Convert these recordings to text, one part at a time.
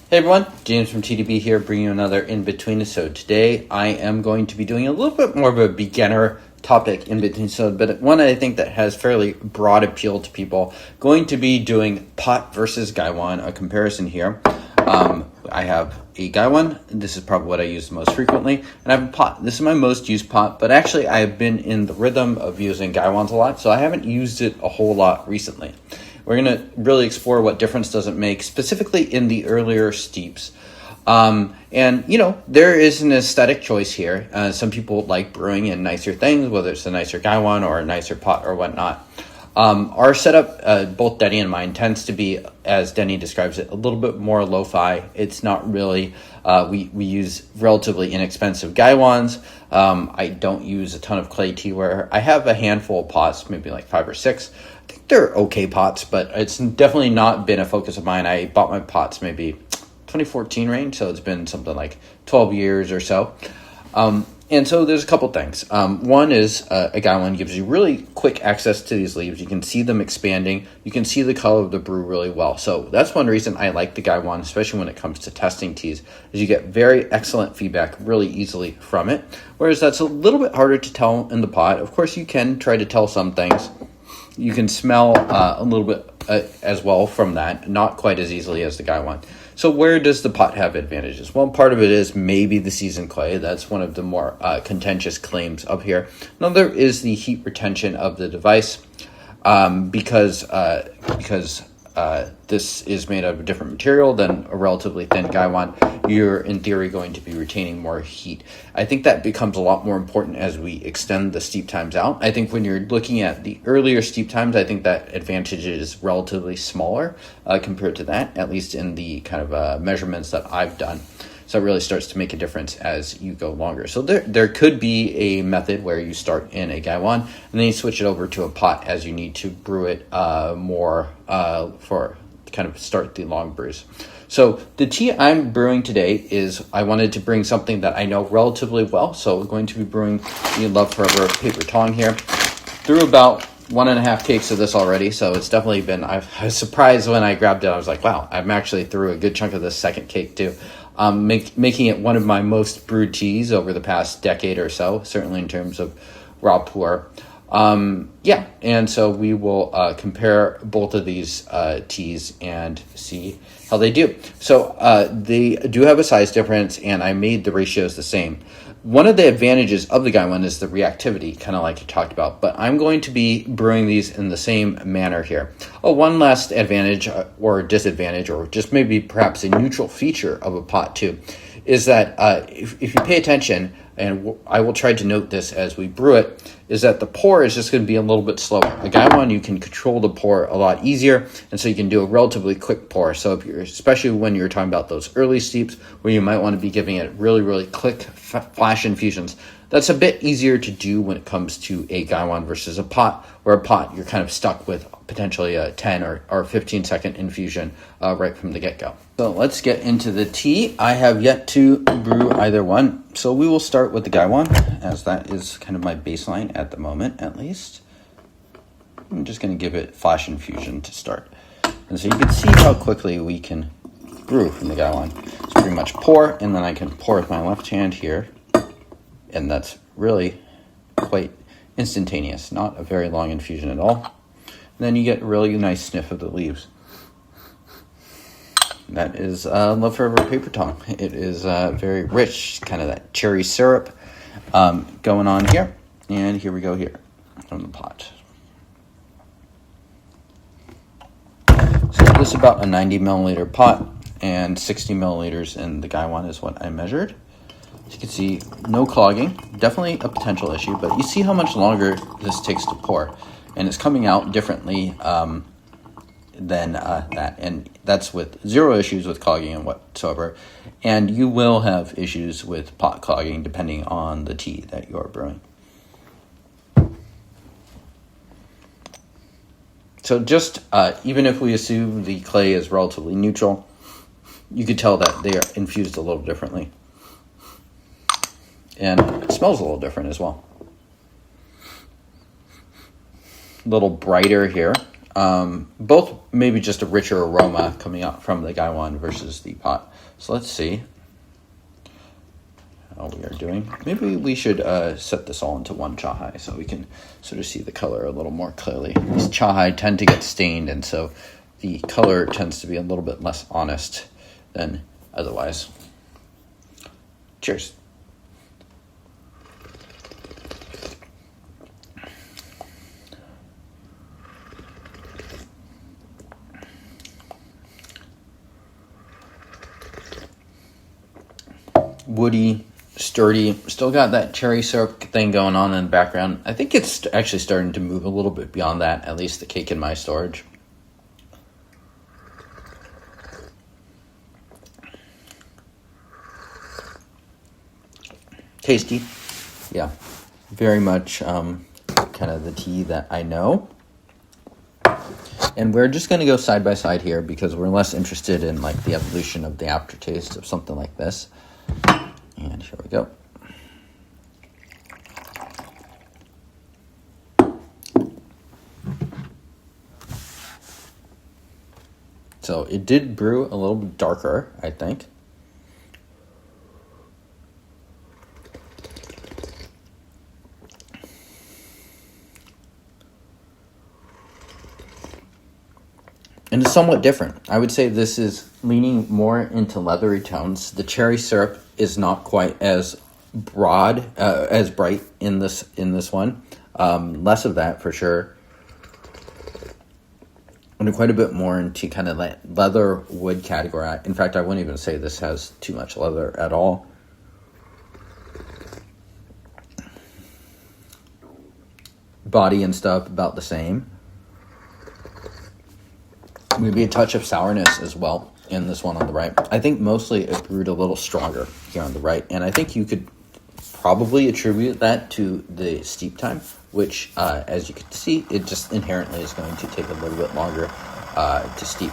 Hey everyone, James from TDB here, bringing you another Inbetweenisode. Today I am going to be doing a little bit more of a beginner topic Inbetweenisode, but one I think that has fairly broad appeal to people. Going to be doing pot versus Gaiwan, a comparison here. I have a Gaiwan. This is probably what I use the most frequently, and I have a pot. This is my most used pot, but actually I have been in the rhythm of using Gaiwans a lot, so I haven't used it a whole lot recently. We're going to really explore what difference does it make, specifically in the earlier steeps. And, you know, there is an aesthetic choice here. Some people like brewing in nicer things, whether it's a nicer Gaiwan or a nicer pot or whatnot. Our setup, both Denny and mine, tends to be, as Denny describes it, a little bit more lo-fi. It's not really, we use relatively inexpensive Gaiwans. I don't use a ton of clay teaware. I have a handful of pots, maybe like 5 or 6. I think they're okay pots, but it's definitely not been a focus of mine. I bought my pots maybe 2014 range, so it's been something like 12 years or so. And so there's a couple things. One is a Gaiwan gives you really quick access to these leaves. You can see them expanding. You can see the color of the brew really well. So that's one reason I like the Gaiwan, especially when it comes to testing teas, is you get very excellent feedback really easily from it. Whereas that's a little bit harder to tell in the pot. Of course, you can try to tell some things. You can smell a little bit as well from that, not quite as easily as the Gaiwan. So where does the pot have advantages? Well, part of it is maybe the seasoned clay. That's one of the more contentious claims up here. Another is the heat retention of the device because this is made of a different material than a relatively thin Gaiwan. You're, in theory, going to be retaining more heat. I think that becomes a lot more important as we extend the steep times out. I think when you're looking at the earlier steep times, I think that advantage is relatively smaller compared to that, at least in the kind of measurements that I've done. So it really starts to make a difference as you go longer. So there could be a method where you start in a Gaiwan and then you switch it over to a pot as you need to brew it more for kind of start the long brews. So the tea I'm brewing today is, I wanted to bring something that I know relatively well. So we're going to be brewing the Love Forever paper Tong here. Threw about 1.5 cakes of this already, so it's definitely been, I was surprised when I grabbed it. I was like, wow, I'm actually through a good chunk of this second cake too. Making it one of my most brewed teas over the past decade or so, certainly in terms of raw pour. And so we will compare both of these teas and see how they do. So they do have a size difference, and I made the ratios the same. One of the advantages of the Gaiwan is the reactivity, kind of like you talked about, but I'm going to be brewing these in the same manner here. Oh, one last advantage or disadvantage, or just maybe perhaps a neutral feature of a pot too, is that if you pay attention, and I will try to note this as we brew it, is that the pour is just going to be a little bit slower. The Gaiwan, you can control the pour a lot easier, and so you can do a relatively quick pour. So if you're, especially when you're talking about those early steeps where you might want to be giving it really, really quick flash infusions, that's a bit easier to do when it comes to a Gaiwan versus a pot, where a pot you're kind of stuck with potentially a 10 or 15 second infusion right from the get-go. So let's get into the tea. I have yet to brew either one, so we will start with the Gaiwan, as that is kind of my baseline at the moment, at least. I'm just going to give it flash infusion to start. And so you can see how quickly we can brew from the Gaiwan. It's pretty much pour, and then I can pour with my left hand here, and that's really quite instantaneous, not a very long infusion at all. And then you get a really nice sniff of the leaves. That is Love Forever paper Tong. It is very rich, kind of that cherry syrup going on here. And here we go here from the pot. So this is about a 90 milliliter pot, and 60 milliliters in the Gaiwan is what I measured. As you can see, no clogging, definitely a potential issue, but you see how much longer this takes to pour, and it's coming out differently than that, and that's with zero issues with clogging and whatsoever. And you will have issues with pot clogging depending on the tea that you're brewing. So just even if we assume the clay is relatively neutral, you could tell that they are infused a little differently. And it smells a little different as well. A little brighter here. Both maybe just a richer aroma coming out from the Gaiwan versus the pot. So let's see how we are doing. Maybe we should set this all into one chahai so we can sort of see the color a little more clearly. These chahai tend to get stained, and so the color tends to be a little bit less honest than otherwise. Cheers. Woody, sturdy, still got that cherry syrup thing going on in the background. I think it's actually starting to move a little bit beyond that, at least the cake in my storage. Tasty. Yeah, very much kind of the tea that I know. And we're just going to go side by side here because we're less interested in like the evolution of the aftertaste of something like this. And here we go. So it did brew a little bit darker, I think. And it's somewhat different. I would say this is leaning more into leathery tones. The cherry syrup is not quite as broad, as bright in this one. Less of that for sure. And quite a bit more into kind of like leather wood category. In fact, I wouldn't even say this has too much leather at all. Body and stuff about the same. Maybe a touch of sourness as well in this one on the right. I think mostly it brewed a little stronger here on the right. And I think you could probably attribute that to the steep time, which, as you can see, it just inherently is going to take a little bit longer to steep.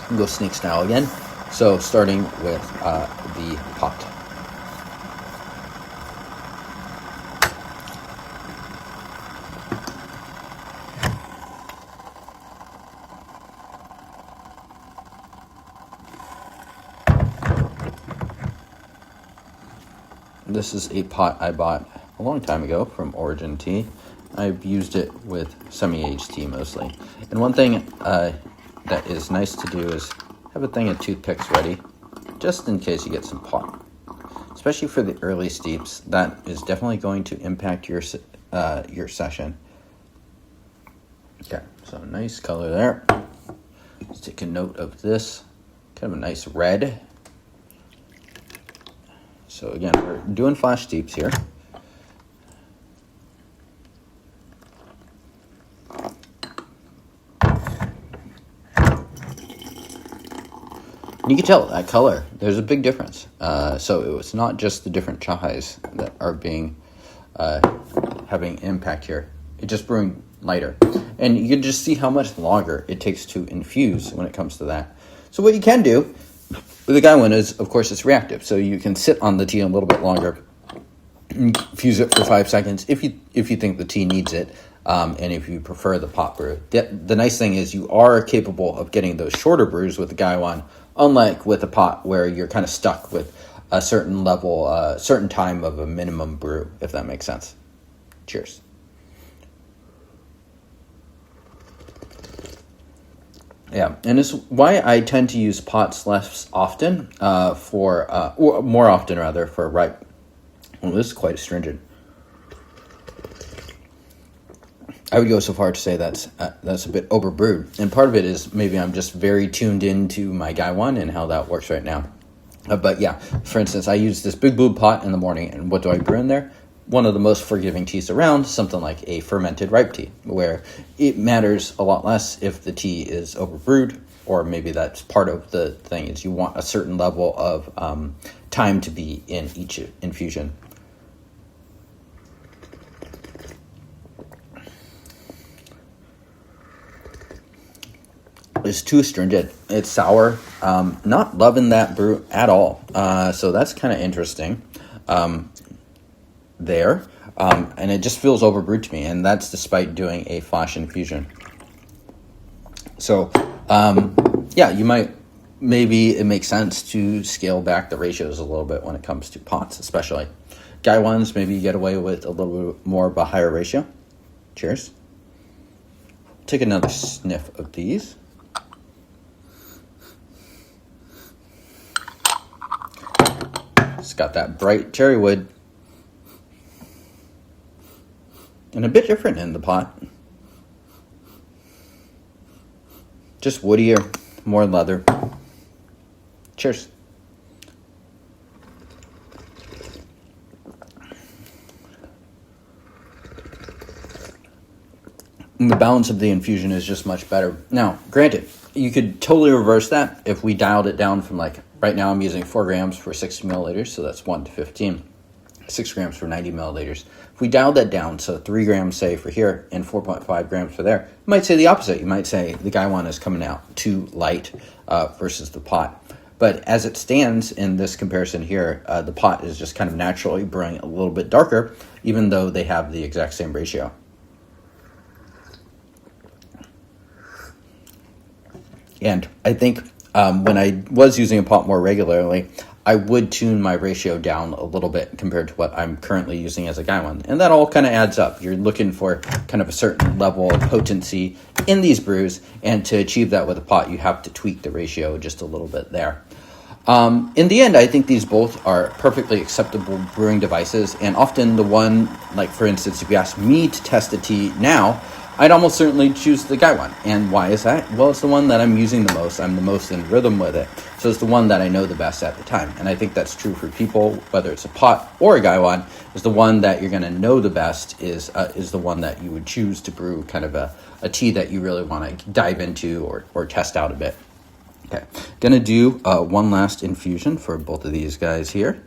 We'll go snake style again. So starting with the pot. This is a pot I bought a long time ago from Origin Tea. I've used it with semi-aged tea mostly. And one thing that is nice to do is have a thing of toothpicks ready, just in case you get some pot. Especially for the early steeps, that is definitely going to impact your session. Okay, so nice color there. Let's take a note of this. Kind of a nice red. So again, we're doing flash steeps here. And you can tell that color, there's a big difference. So it's not just the different chahais that are being having impact here. It's just brewing lighter. And you can just see how much longer it takes to infuse when it comes to that. So what you can do with the Gaiwan is, of course, it's reactive. So you can sit on the tea a little bit longer, infuse it for 5 seconds if you think the tea needs it, and if you prefer the pot brew. The nice thing is you are capable of getting those shorter brews with the Gaiwan, unlike with a pot where you're kind of stuck with a certain level, certain time of a minimum brew, if that makes sense. Cheers. Yeah, and it's why I tend to use pots less often or more often rather, for ripe. Well, this is quite astringent. I would go so far to say that's a bit overbrewed, and part of it is maybe I'm just very tuned into my Gaiwan and how that works right now. But yeah, for instance, I use this big blue pot in the morning, and what do I brew in there? One of the most forgiving teas around, something like a fermented ripe tea, where it matters a lot less if the tea is overbrewed, or maybe that's part of the thing, is you want a certain level of time to be in each infusion. It's too astringent. It's sour. Not loving that brew at all. So that's kind of interesting. And it just feels overbrewed to me, and that's despite doing a flash infusion. So, yeah, maybe it makes sense to scale back the ratios a little bit when it comes to pots, especially. Gaiwans, maybe you get away with a little bit more of a higher ratio. Cheers. Take another sniff of these. It's got that bright cherry wood. And a bit different in the pot. Just woodier, more leather. Cheers. And the balance of the infusion is just much better. Now, granted, you could totally reverse that if we dialed it down from, like, right now I'm using 4 grams for 60 milliliters, so that's 1 to 15. 6 grams for 90 milliliters. If we dialed that down, so 3 grams, say, for here and 4.5 grams for there, you might say the opposite. You might say the Gaiwan is coming out too light versus the pot. But as it stands in this comparison here, the pot is just kind of naturally brewing a little bit darker, even though they have the exact same ratio. And I think when I was using a pot more regularly, I would tune my ratio down a little bit compared to what I'm currently using as a Gaiwan. And that all kind of adds up. You're looking for kind of a certain level of potency in these brews, and to achieve that with a pot, you have to tweak the ratio just a little bit there. In the end, I think these both are perfectly acceptable brewing devices, and often the one, like for instance, if you ask me to test a tea now, I'd almost certainly choose the Gaiwan. And why is that? Well, it's the one that I'm using the most. I'm the most in rhythm with it. So it's the one that I know the best at the time. And I think that's true for people, whether it's a pot or a Gaiwan, is the one that you're going to know the best is the one that you would choose to brew kind of a tea that you really want to dive into or test out a bit. Okay, going to do one last infusion for both of these guys here.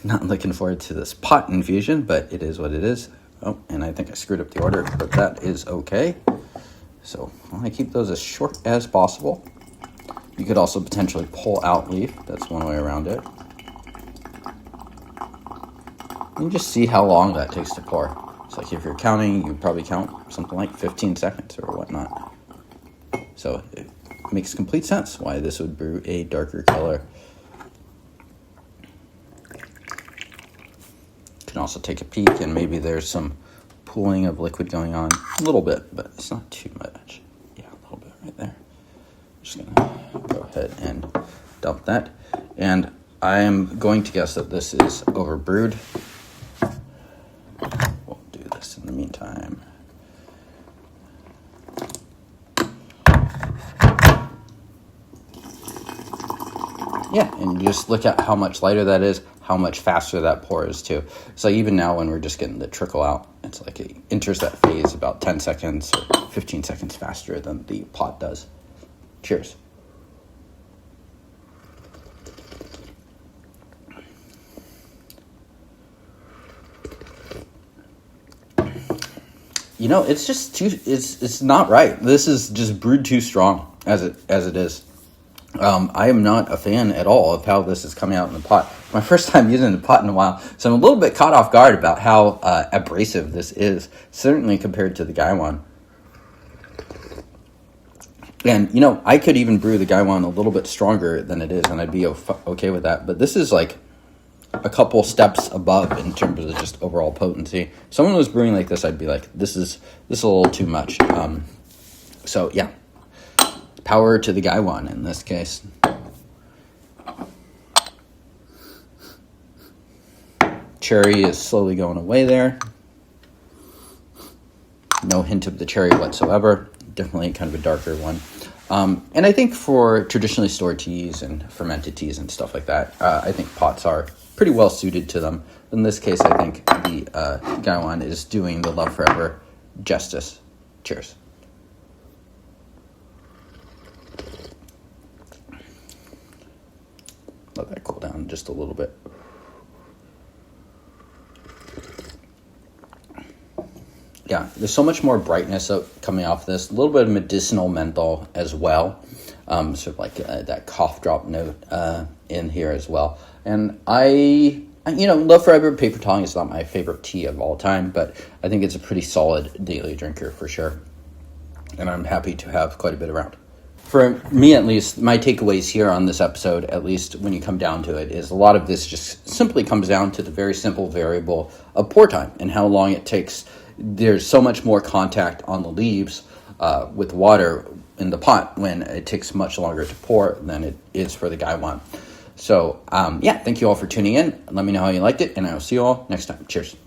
Not looking forward to this pot infusion, but it is what it is. Oh, and I think I screwed up the order, but that is okay. So I want to keep those as short as possible. You could also potentially pull out leaf. That's one way around it. And just see how long that takes to pour. It's like if you're counting, you probably count something like 15 seconds or whatnot. So it makes complete sense why this would brew a darker color. Can also take a peek, and maybe there's some pooling of liquid going on a little bit, but it's not too much. Yeah, a little bit right there. I'm just gonna go ahead and dump that, and I am going to guess that this is overbrewed. We'll do this in the meantime. Yeah, and just look at how much lighter that is, how much faster that pours too. So even now when we're just getting the trickle out, it's like it enters that phase about 10 seconds or 15 seconds faster than the pot does. Cheers. You know, it's just it's not right. This is just brewed too strong as it is. I am not a fan at all of how this is coming out in the pot. My first time using the pot in a while, so I'm a little bit caught off guard about how abrasive this is, certainly compared to the Gaiwan. And, you know, I could even brew the Gaiwan a little bit stronger than it is, and I'd be okay with that. But this is like a couple steps above in terms of just overall potency. If someone was brewing like this, I'd be like, this is a little too much. So, yeah. Power to the Gaiwan in this case. Cherry is slowly going away there. No hint of the cherry whatsoever. Definitely kind of a darker one. And I think for traditionally stored teas and fermented teas and stuff like that, I think pots are pretty well suited to them. In this case, I think the Gaiwan is doing the Love Forever justice. Cheers. Let that cool down just a little bit. Yeah, there's so much more brightness coming off this. A little bit of medicinal menthol as well. Sort of like that cough drop note in here as well. And I'm low fiber paper Tong is not my favorite tea of all time, but I think it's a pretty solid daily drinker for sure. And I'm happy to have quite a bit around. For me, at least, my takeaways here on this episode, at least when you come down to it, is a lot of this just simply comes down to the very simple variable of pour time and how long it takes. There's so much more contact on the leaves with water in the pot when it takes much longer to pour than it is for the Gaiwan. So, thank you all for tuning in. Let me know how you liked it, and I will see you all next time. Cheers.